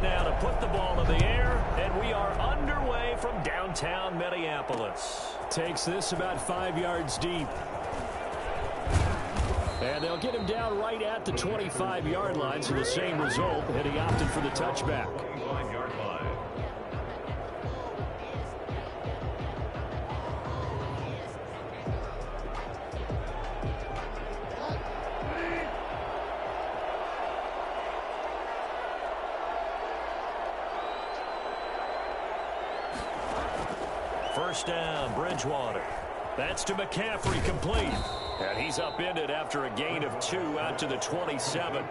now to put the ball in the air, and we are underway from downtown Minneapolis. Takes this about 5 yards deep. And they'll get him down right at the 25-yard line, so the same result, and he opted for the touchback. First down, Bridgewater. That's to McCaffrey, complete. And he's upended after a gain of 2 out to the 27.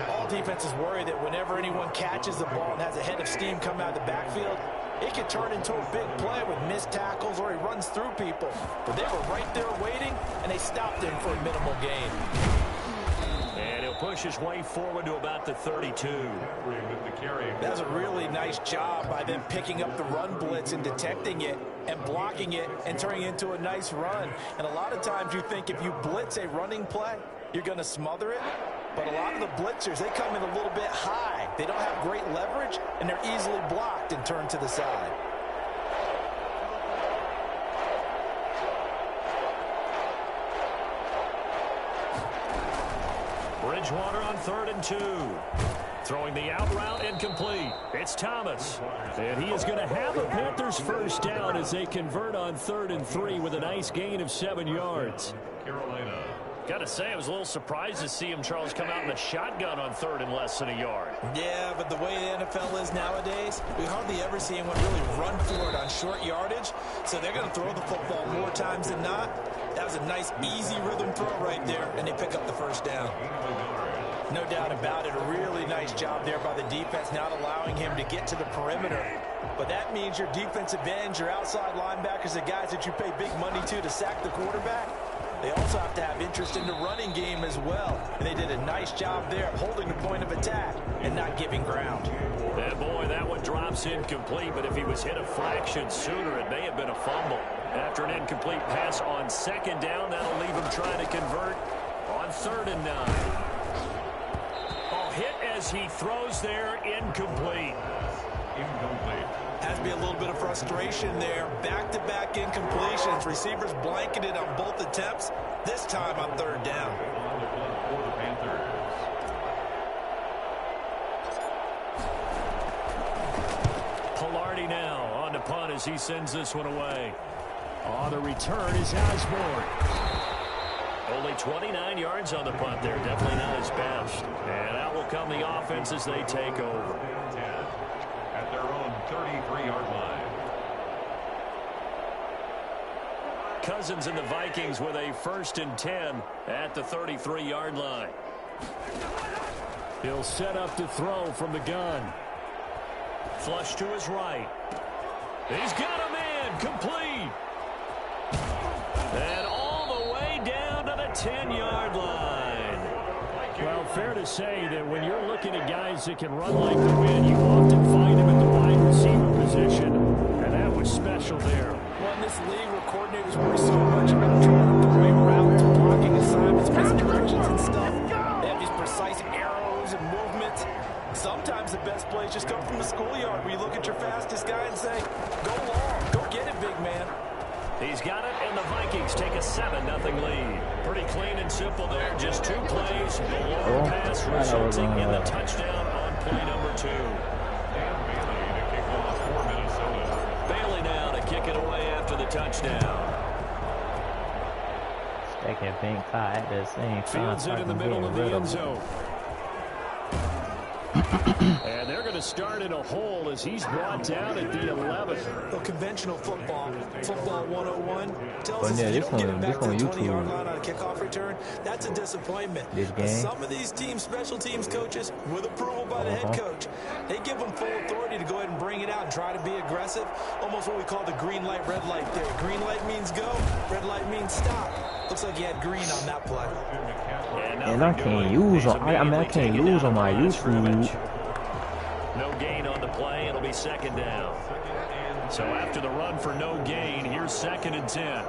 All defenses worry that whenever anyone catches the ball and has a head of steam come out of the backfield, it can turn into a big play with missed tackles or he runs through people. But they were right there waiting, and they stopped him for a minimal gain. And he'll push his way forward to about the 32. That was a really nice job by them picking up the run blitz and detecting it and blocking it and turning it into a nice run. And a lot of times you think if you blitz a running play, you're going to smother it. But a lot of the blitzers, they come in a little bit high. They don't have great leverage, and they're easily blocked and turned to the side. Bridgewater on 3rd and 2. Throwing the out route, incomplete. It's Thomas. And he is going to have a Panthers first down as they convert on 3rd and 3 with a nice gain of 7 yards. Carolina. Got to say, I was a little surprised to see him, Charles, come out in the shotgun on 3rd and less than a yard. Yeah, but the way the NFL is nowadays, we hardly ever see anyone really run for it on short yardage. So they're going to throw the football more times than not. That was a nice, easy rhythm throw right there, and they pick up the first down. No doubt about it. A really nice job there by the defense, not allowing him to get to the perimeter. But that means your defensive ends, your outside linebackers, the guys that you pay big money to sack the quarterback, they also have to have interest in the running game as well. And they did a nice job there of holding the point of attack and not giving ground. And boy, that one drops incomplete, but if he was hit a fraction sooner, it may have been a fumble. After an incomplete pass on 2nd down, that'll leave him trying to convert on 3rd and 9. Hit as he throws there, incomplete. Has to be a little bit of frustration there. Back-to-back incompletions. Receivers blanketed on both attempts, this time on 3rd down. Pilardi now on the punt as he sends this one away. On the return is Osborne. Only 29 yards on the punt there. Definitely not his best. And out will come the offense as they take over. At their own 33-yard line. Cousins and the Vikings with a 1st and 10 at the 33-yard line. He'll set up to throw from the gun. Flush to his right. He's got a man. Complete. And all the way down to the 10-yard line. Well, fair to say that when you're looking at guys that can run like the wind, you often find them at the wide receiver position, and that was special there. Well, in this league where coordinators worry so much about drawing up the right routes, blocking assignments, misdirections and stuff, they have these precise arrows and movements. Sometimes the best plays just come from the schoolyard where you look at your fastest guy and say, go long, go get it, big man. He's got it, and the Vikings take a 7-0 lead. Pretty clean and simple there. Just 2 plays. The long pass resulting in the touchdown on play number 2. And Bailey to kick off for Minnesota. Bailey now to kick it away after the touchdown. Second being caught at the same time. Fields it in the middle of the end zone. And they're going to start in a hole as he's brought down at the 11. Well, conventional football 101, tells But us yeah, if you this don't get one- it back this to one the YouTube. 20-yard line on a kickoff return, that's a disappointment. This But game? some of these teams, special teams coaches, with approval by the head coach, they give them full authority to go ahead and bring it out and try to be aggressive. Almost what we call the green light, red light there. Green light means go, red light means stop. Looks like he had green on that play. And I can't use on. I can't use on my YouTube. No gain on the play. It'll be 2nd down. So after the run for no gain, here's 2nd and 10.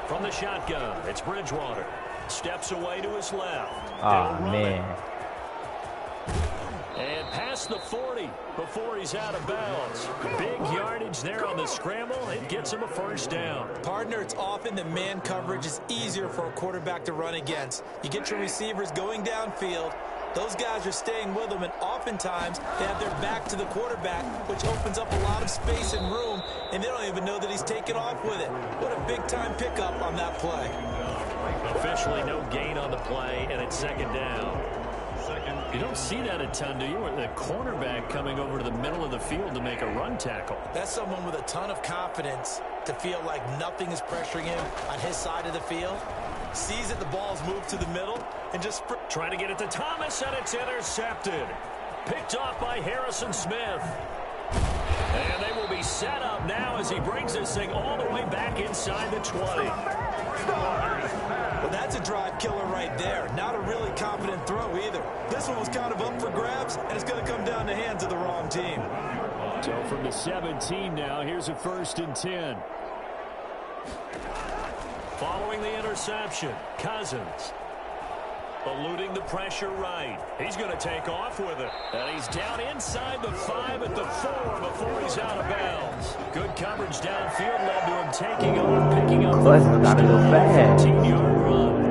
From the shotgun, it's Bridgewater. Steps away to his left. Oh, They'll run man. it. the 40 before he's out of bounds. Big yardage there on the scramble. It gets him a first down. Partner, it's often that man coverage is easier for a quarterback to run against. You get your receivers going downfield. Those guys are staying with them, and oftentimes they have their back to the quarterback, which opens up a lot of space and room, and they don't even know that he's taken off with it. What a big-time pickup on that play. Officially no gain on the play, and it's second down. You don't see that a ton, do you? The cornerback coming over to the middle of the field to make a run tackle. That's someone with a ton of confidence to feel like nothing is pressuring him on his side of the field. Sees that the ball's moved to the middle and just trying to get it to Thomas, and it's intercepted. Picked off by Harrison Smith. And they will be set up now as he brings this thing all the way back inside the 20. Well, that's a drive killer right there. Not a really confident throw either. This one was kind of up for grabs, and it's going to come down the hands of the wrong team. So from the 17 now, here's a 1st and 10. Following the interception, Cousins eluding the pressure right. He's going to take off with it. And he's down inside the 5 at the 4 before he's out of bounds. Good coverage downfield led to him taking off, picking up the first down, 15-yard run.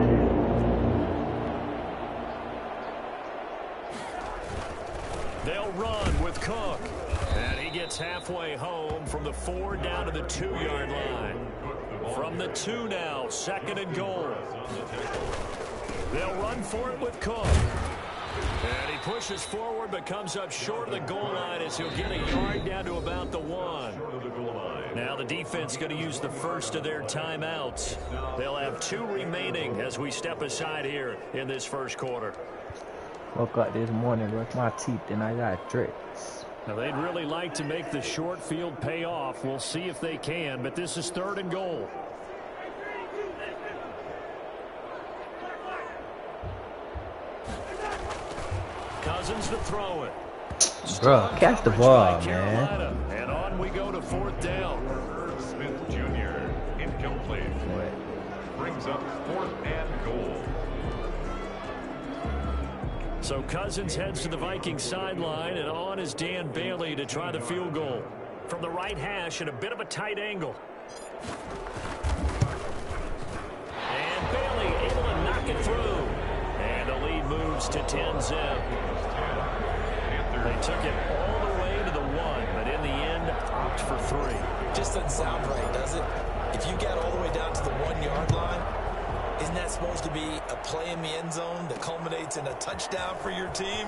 They'll run with Cook. And he gets halfway home from the 4 down to the 2-yard line. From the 2 now, 2nd and goal. They'll run for it with Cook. And he pushes forward but comes up short of the goal line as he'll get a yard down to about the 1. Now the defense going to use the first of their timeouts. They'll have 2 remaining as we step aside here in this first quarter. Woke up this morning, brushed my teeth, and I got tricks. Now they'd really like to make the short field pay off. We'll see if they can, but this is 3rd and goal. Cousins to throw it. Bro, catch the ball, man. And on we go to 4th down. Smith Jr. incomplete. Brings up 4th and goal. So Cousins heads to the Vikings sideline, and on is Dan Bailey to try the field goal. From the right hash at a bit of a tight angle. And Bailey able to knock it through. And the lead moves to 10-zip. They took it all the way to the 1, but in the end, opt for 3. Just doesn't sound right, does it? If you get all the way down to the 1-yard line, isn't that supposed to be a play in the end zone that culminates in a touchdown for your team?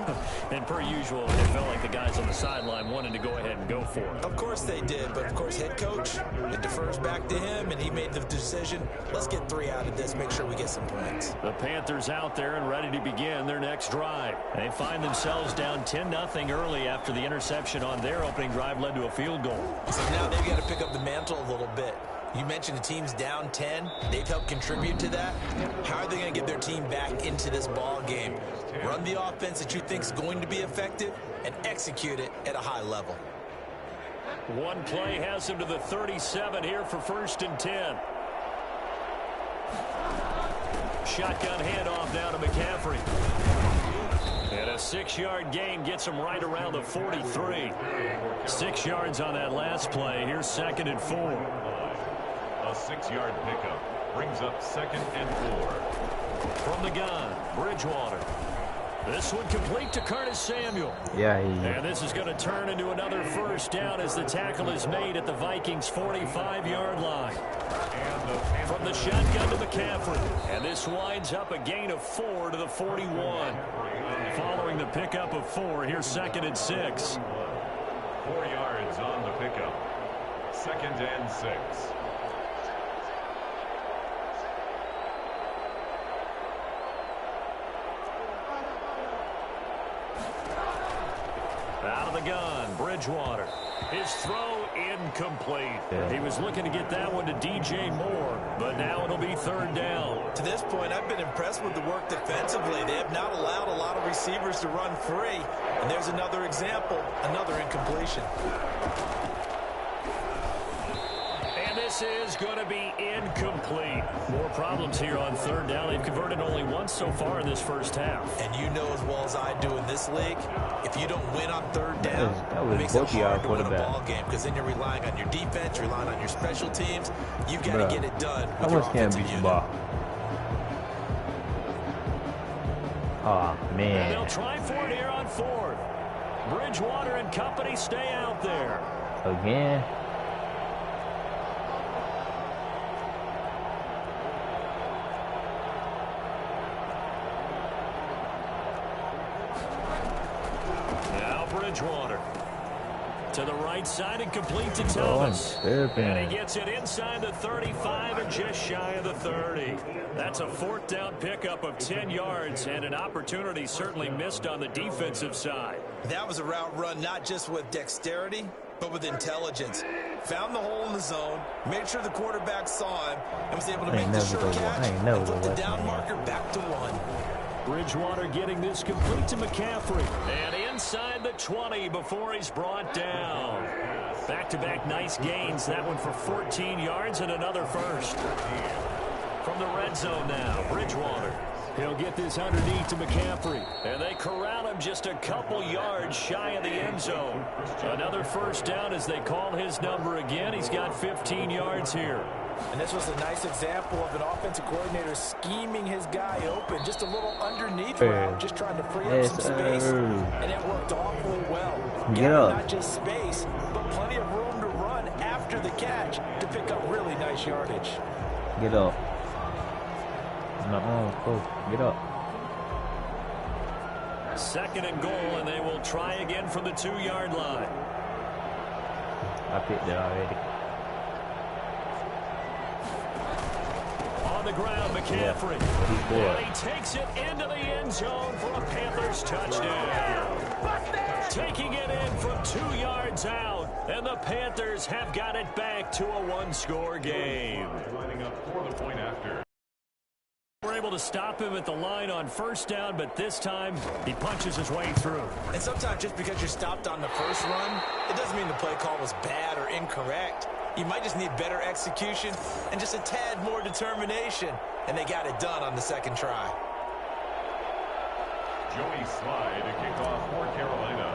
And per usual, it felt like the guys on the sideline wanted to go ahead and go for it. Of course they did, but of course head coach, it defers back to him, and he made the decision, let's get 3 out of this, make sure we get some points. The Panthers out there and ready to begin their next drive. They find themselves down 10-0 early after the interception on their opening drive led to a field goal. So now they've got to pick up the mantle a little bit. You mentioned the team's down 10. They've helped contribute to that. How are they going to get their team back into this ball game? Run the offense that you think is going to be effective and execute it at a high level. One play has him to the 37 here for 1st and 10. Shotgun handoff now to McCaffrey. And a 6-yard gain gets him right around the 43. 6 yards on that last play. Here's 2nd and 4. A 6-yard pickup brings up 2nd and 4. From the gun, Bridgewater. This one complete to Curtis Samuel. Yeah, And this is going to turn into another first down as the tackle is made at the Vikings' 45-yard line. From the shotgun to McCaffrey. And this winds up a gain of 4 to the 41. Following the pickup of 4, here's 2nd and 6. 4 yards on the pickup. 2nd and 6. Out of the gun, Bridgewater. His throw incomplete. He was looking to get that one to DJ Moore, but now it'll be 3rd down. To this point, I've been impressed with the work defensively. They have not allowed a lot of receivers to run free. And there's another example, another incompletion. And this this is going to be incomplete. More problems here on third down. They've converted only once so far in this first half. And you know as well as I do in this league, if you don't win on third down, it makes it hard to win a ball game because then you're relying on your defense, you're relying on your special teams. You've got to get it done with your offensive unit. Oh, man. And they'll try for it here on fourth. Bridgewater and company stay out there. Again. Now Bridgewater. To the right side and complete to Thomas. And he gets it inside the 35 and just shy of the 30. That's a fourth down pickup of 10 yards and an opportunity certainly missed on the defensive side. That was a route run not just with dexterity, but with intelligence. Found the hole in the zone, made sure the quarterback saw him, and was able to make the sure catch and put the down marker back to 1. Bridgewater getting this complete to McCaffrey. And inside the 20 before he's brought down. Back-to-back nice gains. That one for 14 yards and another first. From the red zone now, Bridgewater. He'll get this underneath to McCaffrey. And they corral him just a couple yards shy of the end zone. Another first down as they call his number again. He's got 15 yards here. And this was a nice example of an offensive coordinator scheming his guy open. Just a little underneath route, just trying to free up some space. And it worked awfully well. Not just space, but plenty of room to run after the catch to pick up really nice yardage. Get up. Go. Get up. Second and goal, and they will try again from the 2-yard line. I picked it already. On the ground, McCaffrey. Yeah, and he takes it into the end zone for a Panthers touchdown. Taking it in from 2 yards out, and the Panthers have got it back to a one-score game. Lining up for the point after. We're able to stop him at the line on first down, but this time he punches his way through. And sometimes just because you're stopped on the first run, it doesn't mean the play call was bad or incorrect. You might just need better execution and just a tad more determination. And they got it done on the second try. Joey Slye to kick off for Carolina.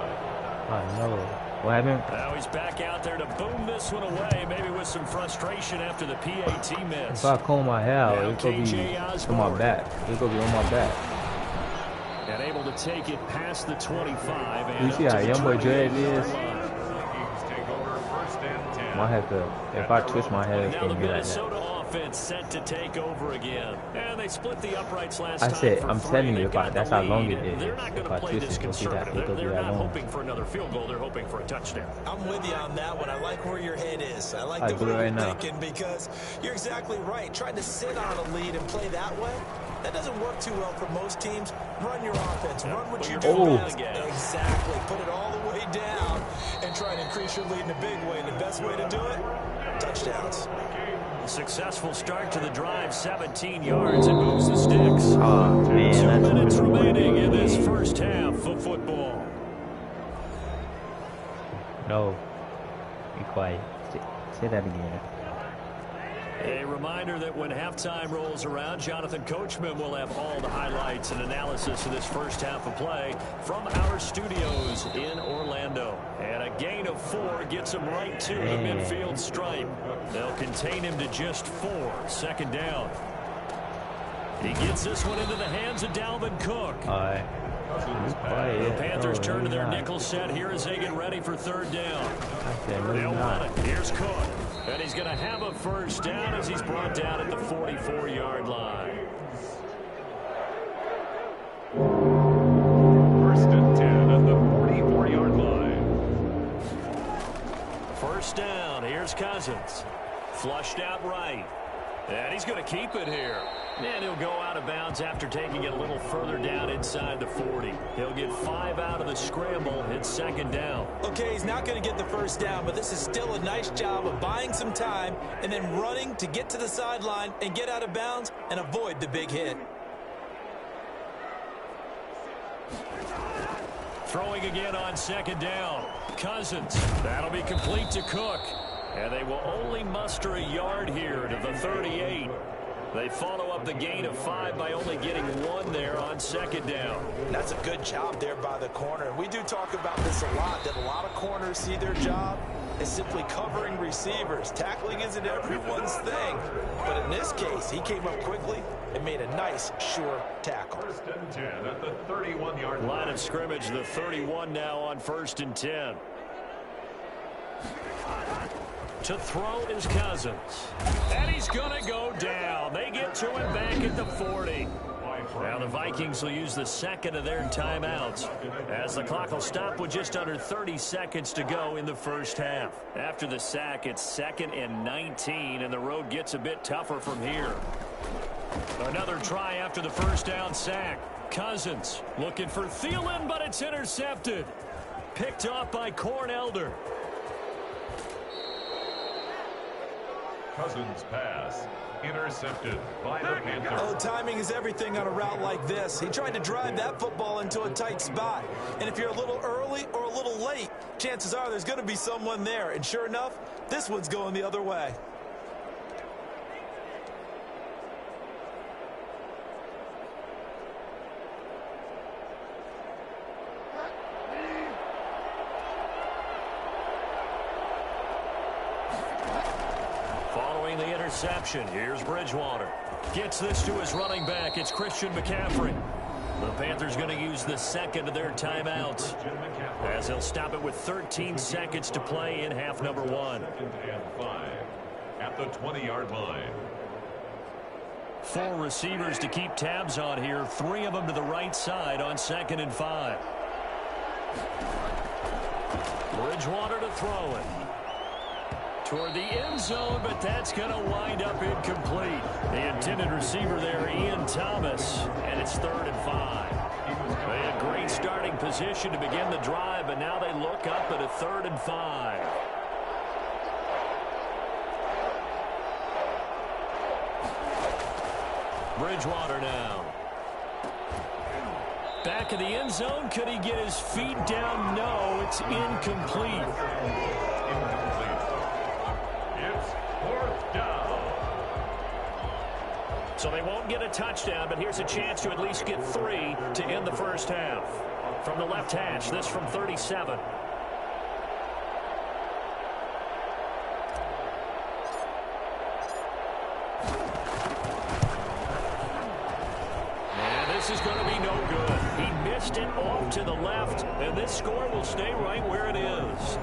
I know. What happened? Now he's back out there to boom this one away, maybe with some frustration after the PAT miss. If I comb my hair, it's going to be on my back. It's going to be on my back. And able to take it past the 25. And you see how young boy Dread is? I have to, if I twist my head, it's now going the to be like Minnesota that. offense set to take over again. And they split the uprights last I time. said, for I'm free. telling you, They've if got that's the how lead. long it is. They're not going If to I play twist this it, it'll be that conservative. They're not long. hoping for another field goal. They're hoping for a touchdown. I'm with you on that one. I like where your head is. I like I the do way it right you're now. thinking because you're exactly right. Trying to sit on a lead and play that way, that doesn't work too well for most teams. Run your offense. Run what you do best. Exactly. Put it all the way down and try and increase your lead in a big way. And the best way to do it, touchdowns. Successful start to the drive, 17 yards, and moves the sticks. Oh, man, 2 minutes remaining in this first half of football. No. Be quiet. Say that again. A reminder that when halftime rolls around, Jonathan Coachman will have all the highlights and analysis of this first half of play from our studios in Orlando. And a gain of 4 gets him right to the midfield stripe. They'll contain him to just 4. Second down. He gets this one into the hands of Dalvin Cook. All right. The Panthers turn to their nickel set here as they get ready for third down. They'll run it. Here's Cook. And he's going to have a first down as he's brought down at the 44-yard line. First and 10 at the 44-yard line. First down. Here's Cousins. Flushed out right. And he's going to keep it here. And he'll go out of bounds after taking it a little further down inside the 40. He'll get 5 out of the scramble. It's second down. Okay, he's not going to get the first down, but this is still a nice job of buying some time and then running to get to the sideline and get out of bounds and avoid the big hit. Throwing again on second down. Cousins. That'll be complete to Cook. And they will only muster a yard here to the 38. They follow up the gain of 5 by only getting 1 there on second down. That's a good job there by the corner. We do talk about this a lot, that a lot of corners see their job as simply covering receivers. Tackling isn't everyone's thing. But in this case, he came up quickly and made a nice, sure tackle. 1st and 10 at the 31-yard line. Line of scrimmage, the 31 now on 1st and 10. To throw is Cousins. And he's going to go down. They get to him back at the 40. Now the Vikings will use the second of their timeouts as the clock will stop with just under 30 seconds to go in the first half. After the sack, it's 2nd and 19, and the road gets a bit tougher from here. Another try after the first down sack. Cousins looking for Thielen, but it's intercepted. Picked off by Corn Elder. Cousins pass intercepted by the Panthers. Oh, timing is everything on a route like this. He tried to drive that football into a tight spot. And if you're a little early or a little late, chances are there's going to be someone there. And sure enough, this one's going the other way. The interception. Here's Bridgewater. Gets this to his running back. It's Christian McCaffrey. The Panthers going to use the second of their timeouts as they'll stop it with 13 seconds to play in half number 1. 2nd and 5 at the 20-yard line. 4 receivers to keep tabs on here. 3 of them to the right side on 2nd and 5. Bridgewater to throw it. Toward the end zone, but that's going to wind up incomplete. The intended receiver there, Ian Thomas, and it's 3rd and 5. They had great starting position to begin the drive, but now they look up at a 3rd and 5. Bridgewater now. Back in the end zone. Could he get his feet down? No, it's incomplete. So they won't get a touchdown, but here's a chance to at least get 3 to end the first half. From the left hash, this from 37. And this is going to be no good. He missed it off to the left, and this score will stay right where it is.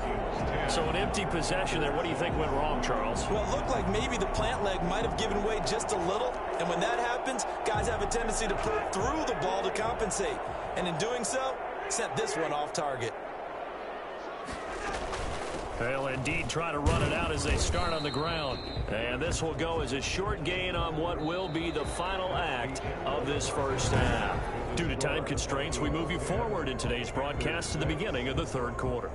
So an empty possession there. What do you think went wrong, Charles? Well, it looked like maybe the plant leg might have given way just a little. And when that happens, guys have a tendency to pull through the ball to compensate. And in doing so, sent this one off target. They'll indeed try to run it out as they start on the ground. And this will go as a short gain on what will be the final act of this first half. Due to time constraints, we move you forward in today's broadcast to the beginning of the 3rd quarter.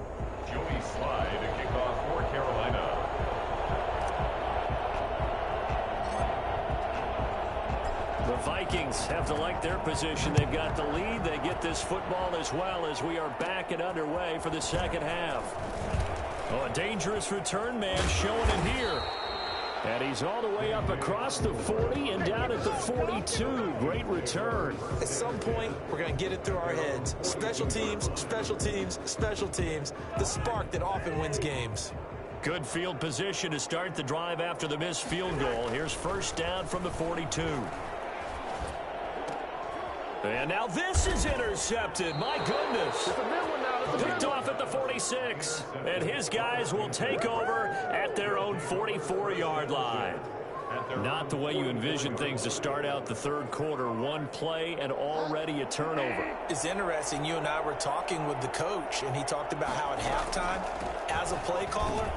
Joey Slye to kick off for Carolina. The Vikings have to like their position. They've got the lead. They get this football as well as we are back and underway for the second half. Oh, a dangerous return man showing it here. And he's all the way up across the 40 and down at the 42. Great return. At some point, we're going to get it through our heads. Special teams, special teams, special teams. The spark that often wins games. Good field position to start the drive after the missed field goal. Here's first down from the 42. And now this is intercepted. My goodness. Picked off at the 46. And his guys will take over at their own 44-yard line. Not the way you envision things to start out the 3rd quarter. One play and already a turnover. It's interesting. You and I were talking with the coach, and he talked about how at halftime, as a play caller,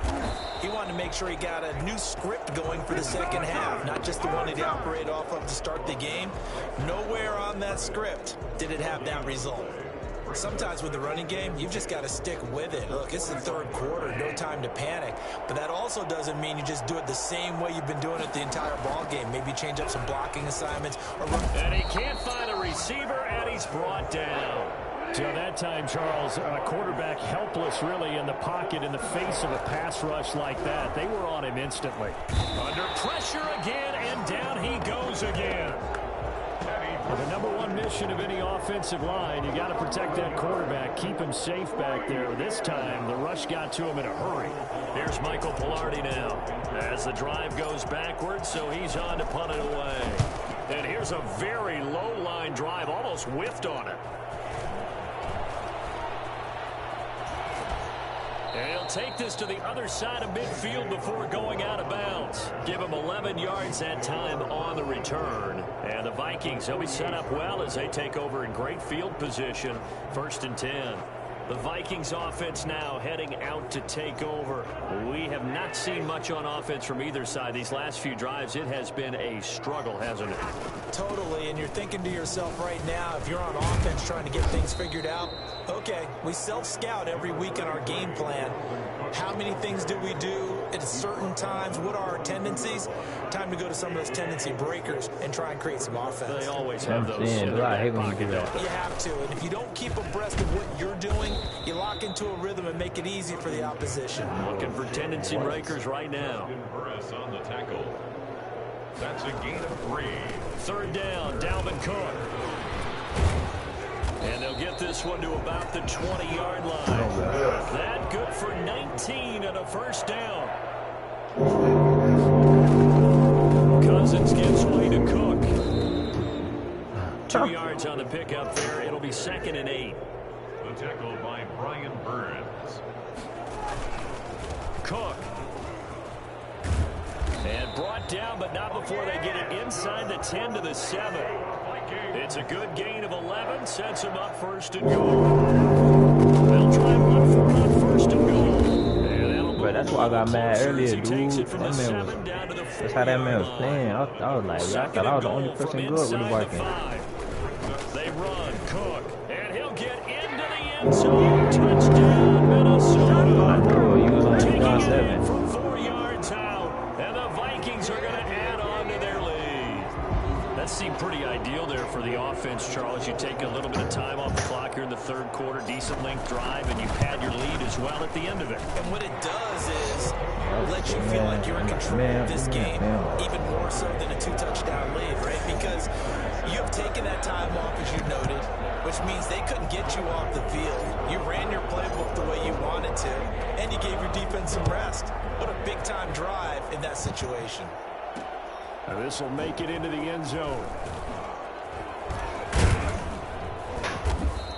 he wanted to make sure he got a new script going for the second half, not just the one that he operated off of to start the game. Nowhere on that script did it have that result. Sometimes with the running game, you've just got to stick with it. Look, it's the 3rd quarter, no time to panic. But that also doesn't mean you just do it the same way you've been doing it the entire ball game. Maybe change up some blocking assignments. And he can't find a receiver, and he's brought down. So that time, Charles, a quarterback helpless really in the pocket in the face of a pass rush like that. They were on him instantly. Under pressure again, and down he goes again. Well, the number one mission of any offensive line, you got to protect that quarterback, keep him safe back there. This time, the rush got to him in a hurry. Here's Michael Pilardi now as the drive goes backwards, so he's on to punt it away. And here's a very low-line drive, almost whiffed on it. And he'll take this to the other side of midfield before going out of bounds. Give him 11 yards that time on the return. And the Vikings, they'll be set up well as they take over in great field position. 1st and 10. The Vikings offense now heading out to take over. We have not seen much on offense from either side. These last few drives, it has been a struggle, hasn't it? Totally, and you're thinking to yourself right now, if you're on offense trying to get things figured out, okay, we self-scout every week in our game plan. How many things do we do at certain times? What are our tendencies? Time to go to some of those tendency breakers and try and create some offense. They always have those. I hate when you do that. You have to, and if you don't keep abreast of what you're doing, you lock into a rhythm and make it easy for the opposition. Looking for tendency breakers right now. On the tackle. That's a gain of 3. 3rd down, Dalvin Cook. And they'll get this one to about the 20-yard line. That good for 19 and a 1st down. Cousins gives way to Cook. 2 yards on the pickup there. It'll be 2nd and 8. The tackle by Brian Burns. Cook. And brought down, but not before they get it inside the 10 to the 7. It's a good gain of 11, sets them up 1st and goal. They'll try and run for it on 1st and goal. And But that's why I got mad earlier, dude. Takes it from That the man 7 down to the 4 that's how that man was playing. I was like, I thought I was the only person good with the Vikings. They run, Cook, and he'll get into the end zone. Touchdown, Minnesota. I know, you was on Taking 2-7. it in from 4 yards out, and the Vikings are going to add on to their lead. That seemed pretty ideal there for the offense, Charles. You take a little bit of time off the clock here in the 3rd quarter, decent length drive, and you pad your lead as well at the end of it. And what it does is let you feel like you're in control of this game, even more so than a 2-touchdown lead, right? Because you have taken that time off, as you noted, which means they couldn't get you off the field. You ran your playbook the way you wanted to, and you gave your defense some rest. What a big-time drive in that situation. This will make it into the end zone.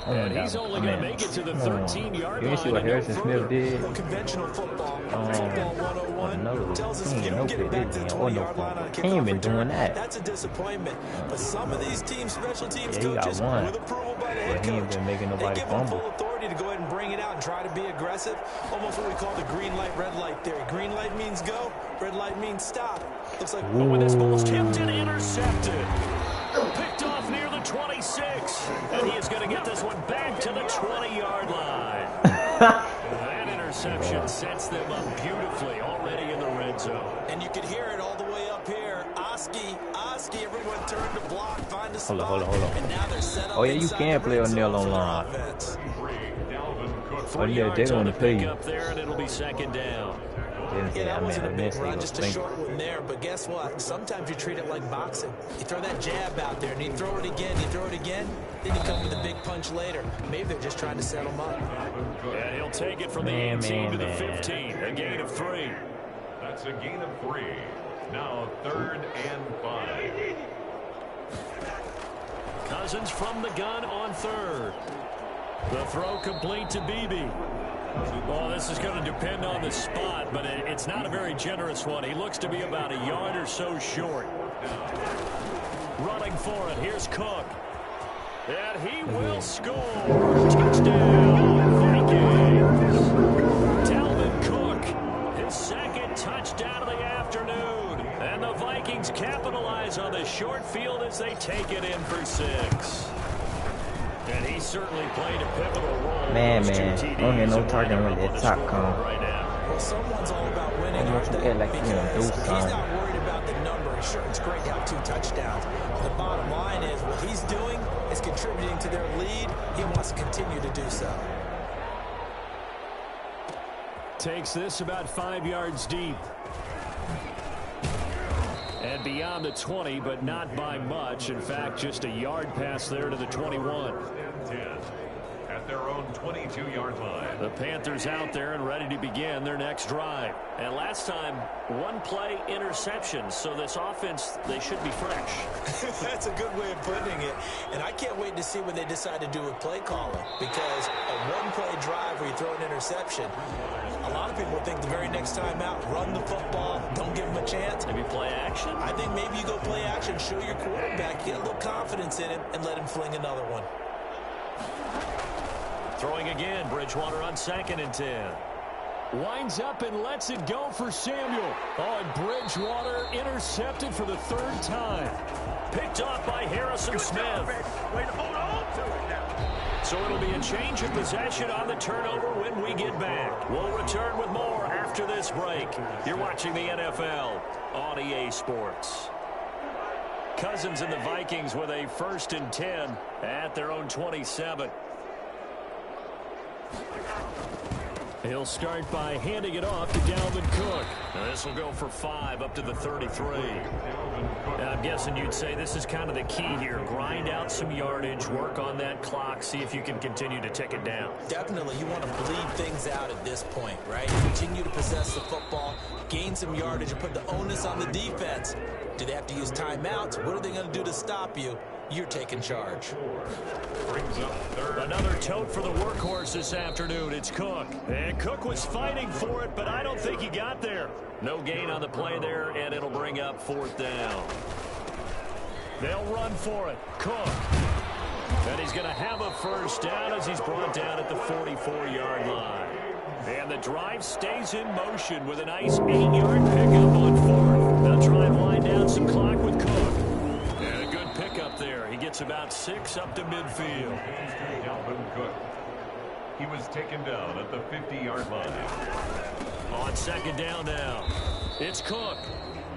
And he's only going to make it to the 13-yard line. You see what Harrison Smith did? Conventional football, football 101, tells us if you don't get it back to the 20-yard line on a kickoff return, that's a disappointment. But some of these teams, special teams coaches, with approval by the head coach, they give them full authority to go ahead and bring it out and try to be aggressive. Almost what we call the green light, red light theory. Green light means go, red light means stop. Looks like when this ball's tipped and intercepted. Picked off near the 26. And he is going to get this one back to the 20-yard line. That interception sets them up beautifully already in the red zone. And you can hear it all the way up here. Oski, everyone turned to block, find a spot. Hold on. And now they're set up. Oh, yeah, you can play O'Neal online. Oh, yeah, they're going to play you. Up there, and it'll be 2nd down. Yeah, that wasn't a big run, just a short one there. But guess what? Sometimes you treat it like boxing. You throw that jab out there, and you throw it again, then you come with a big punch later. Maybe they're just trying to set them up. And he'll take it from the 18 to the 15, a gain of 3. That's a gain of 3. Now 3rd and 5. Cousins from the gun on 3rd. The throw complete to Beebe. Well, this is going to depend on the spot, but it's not a very generous one. He looks to be about a yard or so short. Running for it. Here's Cook. And he will score. Touchdown, Vikings. Dalvin Cook, his 2nd touchdown of the afternoon. And the Vikings capitalize on the short field as they take it in for 6. And he certainly played a pivotal role. Man, don't get no target when that top come. Well, someone's all about winning, aren't they? Because he's not worried about the number. Sure, it's great to have 2 touchdowns. The bottom line is what he's doing is contributing to their lead. He wants to continue to do so. Takes this about 5 yards deep. And beyond the 20, but not by much. In fact, just a yard pass there to the 21. 10. At their own 22-yard line. The Panthers out there and ready to begin their next drive. And last time, one play interception. So this offense, they should be fresh. That's a good way of putting it. And I can't wait to see what they decide to do with play calling. Because a one-play drive where you throw an interception, a lot of people think the very next time out, run the football, don't give them a chance. Maybe play action? I think maybe you go play action, show your quarterback, get a little confidence in him, and let him fling another one. Throwing again, Bridgewater on 2nd and 10. Winds up and lets it go for Samuel. Oh, and Bridgewater intercepted for the 3rd time. Picked off by Harrison Smith. Way to hold on to it now. So it'll be a change of possession on the turnover when we get back. We'll return with more after this break. You're watching the NFL on EA Sports. Cousins and the Vikings with a 1st and 10 at their own 27. He'll start by handing it off to Dalvin Cook. This will go for 5 up to the 33. Now, I'm guessing you'd say this is kind of the key here. Grind out some yardage, work on that clock, see if you can continue to tick it down. Definitely, you want to bleed things out at this point, right? Continue to possess the football, gain some yardage, and put the onus on the defense. Do they have to use timeouts? What are they going to do to stop you? You're taking charge. Brings up 3rd. Another tote for the workhorse this afternoon. It's Cook. And Cook was fighting for it, but I don't think he got there. No gain on the play there, and it'll bring up 4th down. They'll run for it. Cook. And he's going to have a 1st down as he's brought down at the 44-yard line. And the drive stays in motion with a nice 8-yard pickup on 4th. They'll try and wind down some clock with Cook. And a good pickup there. He gets about 6 up to midfield. Dalvin Cook. He was taken down at the 50-yard line. On 2nd down now. It's Cook.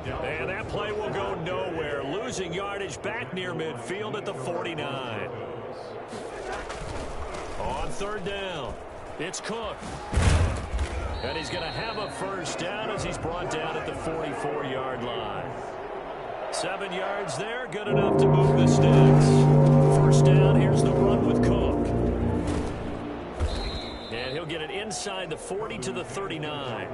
And that play will go nowhere. Losing yardage back near midfield at the 49. On 3rd down. It's Cook. And he's going to have a 1st down as he's brought down at the 44-yard line. 7 yards there, good enough to move the sticks. 1st down, here's the run with Cook. And he'll get it inside the 40 to the 39.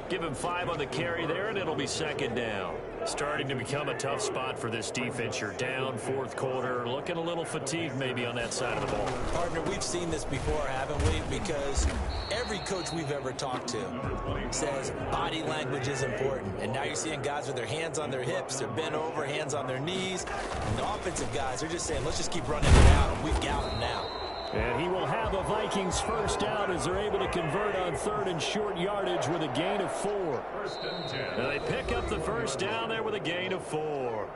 Give him 5 on the carry there, and it'll be 2nd down. Starting to become a tough spot for this defense. You're down 4th quarter, looking a little fatigued maybe on that side of the ball. Partner, we've seen this before, haven't we? Because every coach we've ever talked to says body language is important. And now you're seeing guys with their hands on their hips, they're bent over, hands on their knees. And the offensive guys are just saying, let's just keep running it out. We've got them now. And he will have a Vikings 1st down as they're able to convert on 3rd and short yardage with a gain of 4. 1st and 10. And they pick up the 1st down there with a gain of 4.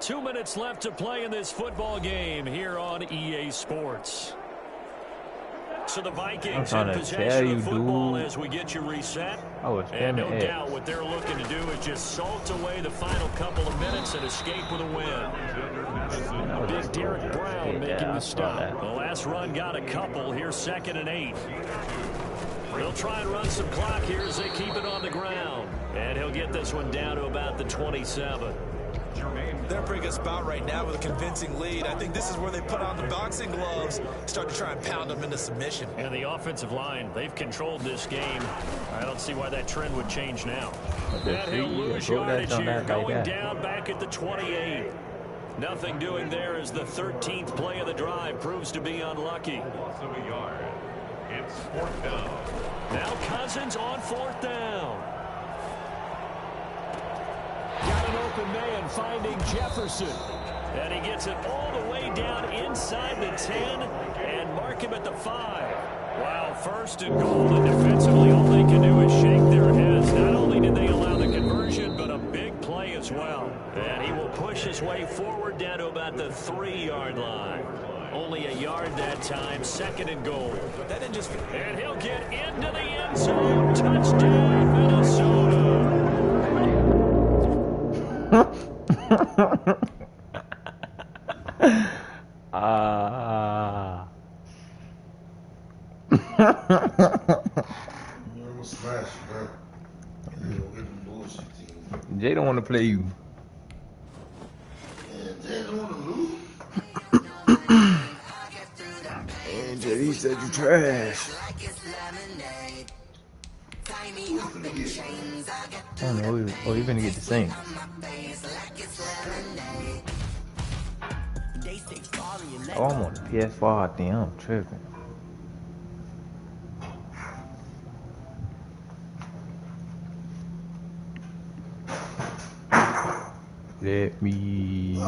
2 minutes left to play in this football game here on EA Sports. So the Vikings in possession of football as we get you reset. And no doubt what they're looking to do is just salt away the final couple of minutes and escape with a win. Big Derek Brown making the stop. The last run got a couple. Here's 2nd and 8. They'll try and run some clock here as they keep it on the ground. And he'll get this one down to about the 27. They're in a pretty good spot right now with a convincing lead. I think this is where they put on the boxing gloves, start to try and pound them into submission. And the offensive line, they've controlled this game. I don't see why that trend would change now. And he'll lose yardage here, going down back at the 28. Nothing doing there as the 13th play of the drive proves to be unlucky. Loss of a yard. It's 4th down. Now Cousins on 4th down. Got an open man finding Jefferson. And he gets it all the way down inside the 10 and mark him at the 5. Wow, 1st and goal, and defensively all they can do is shake their heads. Not only did they allow the conversion, but a big play as well. And he will push his way forward down to about the 3-yard line. Only a yard that time, 2nd and goal. And he'll get into the end zone. Touchdown, Minnesota. Ah. I'm gonna smash you, bro. You don't get the bullshit team. Jay don't want to play you. Man, Jay don't want to lose. And JD said you trash. I don't know. Oh, you finna get the Saints. Oh, I'm on the PS4. Damn, I'm tripping. Let me